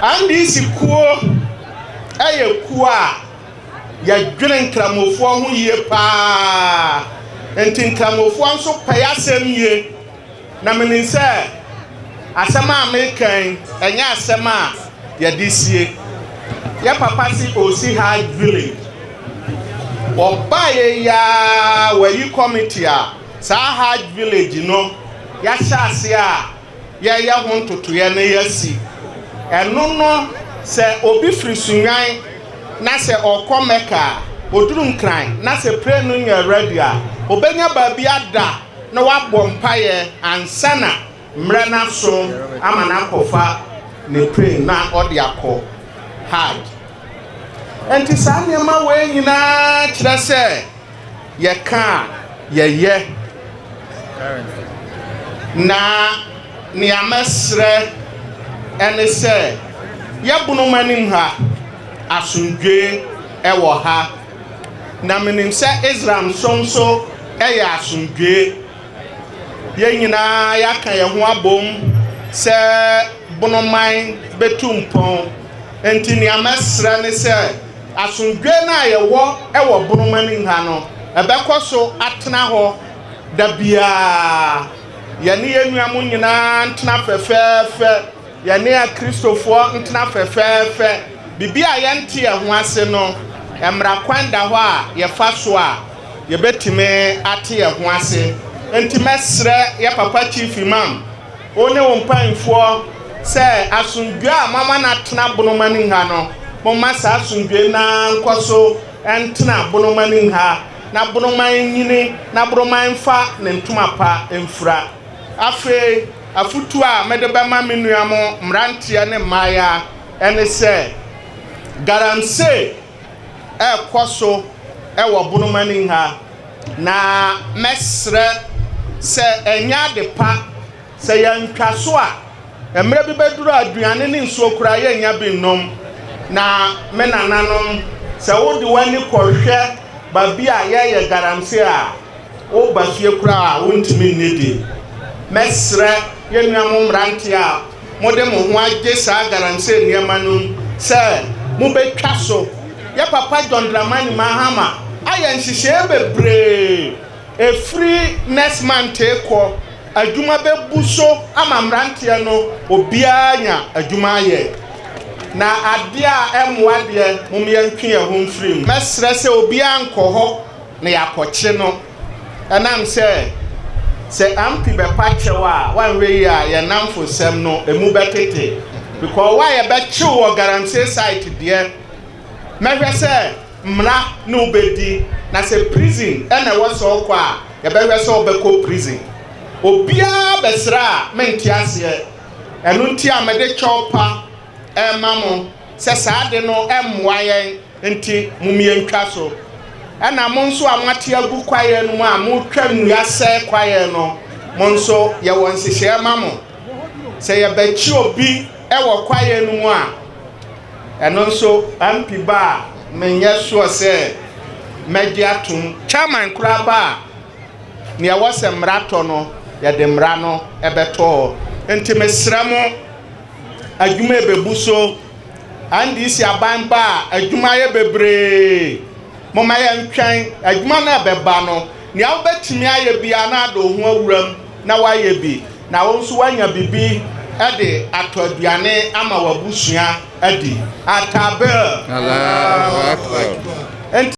and this kuo eye kuo a ya dwene nkramofo ho yie pa enti nkramofo nso paya asem yie na menin se asem a mekan enya asem a ya disie ya papa si osi hard village obaye ya wayi committee a sa hard village no ya hyase a ya ho ntotoye na yasi eno no se obi firi Sunyani na se okomeka oduru nkran na se pray no nya ready a obenya baabi ada na wabɔ mpaye ansana mra na so ama na kofa ne pray na odi akọ hard enti sa nyama we nyina kire se ye ka ye na ni amesre ene se ya bunu manim ha asundwe ewo ha na menim se Israel sonso eya asundwe ye nyina ya kan ye ho abom se bonoman betumpon enti ni amesra ne se asundwe na ye wo ewo bonoman ha no ebekoso atena ho da bia ye ne yenuamu nyina ntena fefefe ye ne a Kristofo ntena fefefe bibia yente ye ho ase no emra kwanda ho a ye fa so a ye betime ate ye ho ase enti mesre ye papa chief imam one wo mpanfo se asundwe a mama na tena bonomani ha no momma sa asundwe na nkoso entena bonomani ha na bonoman nyini na bonoman fa ne ntuma pa emfura afe afutu a medeba ma menuamo mrantia ne maya ene se galamsey koso wo bonomani ha na mesre se enya de pa se yantwa so a emre bi beduru aduane ne nsuo kura ye nya bi nom na menananom se wodi wani kohwe babi a ye galamsey a o bafie kura a wontimi nnedi mesre yenuamo mrantia mode mo ho agye sa galamsey niema no se mo betwa so ya papa John Dramani Mahama ayen hihye bebre e free next month eko adwuma bebuso ama mrantia no obia nya adwuma ye na ade a emwade mum yentwe ye ho mfrim mesre se obia nkoho na yakoche no enam se ampi be pachewa wanwe ya ye namfo sem no emu betete because why ye be chiw wo galamsey site de mehwe se mra na obedi na se prison ena wo so kwa ye be hwe se obeko prison obia besra menti ase enu nti amede chopa emamo se saade no emwaye nti mumie ntwa so ena monso amate agu kwaye no a mo twa nuase kwaye no monso ye wonsihye emamo se ye bechi obi ewo kwaye no mu a eno nso ampi ba menye so se mediatum chairman kuraba ne ya wose mrato no ya de mra no ebeto enti mesramo adwuma ebebuso andi isi aban ba adwuma ye bebre moma ye ntwan adwuma na beba no ne awbetimi aye bia na ado ho awuram na waye bi na wonso wanya bibi ede ato aduane ama wabusua adi atabe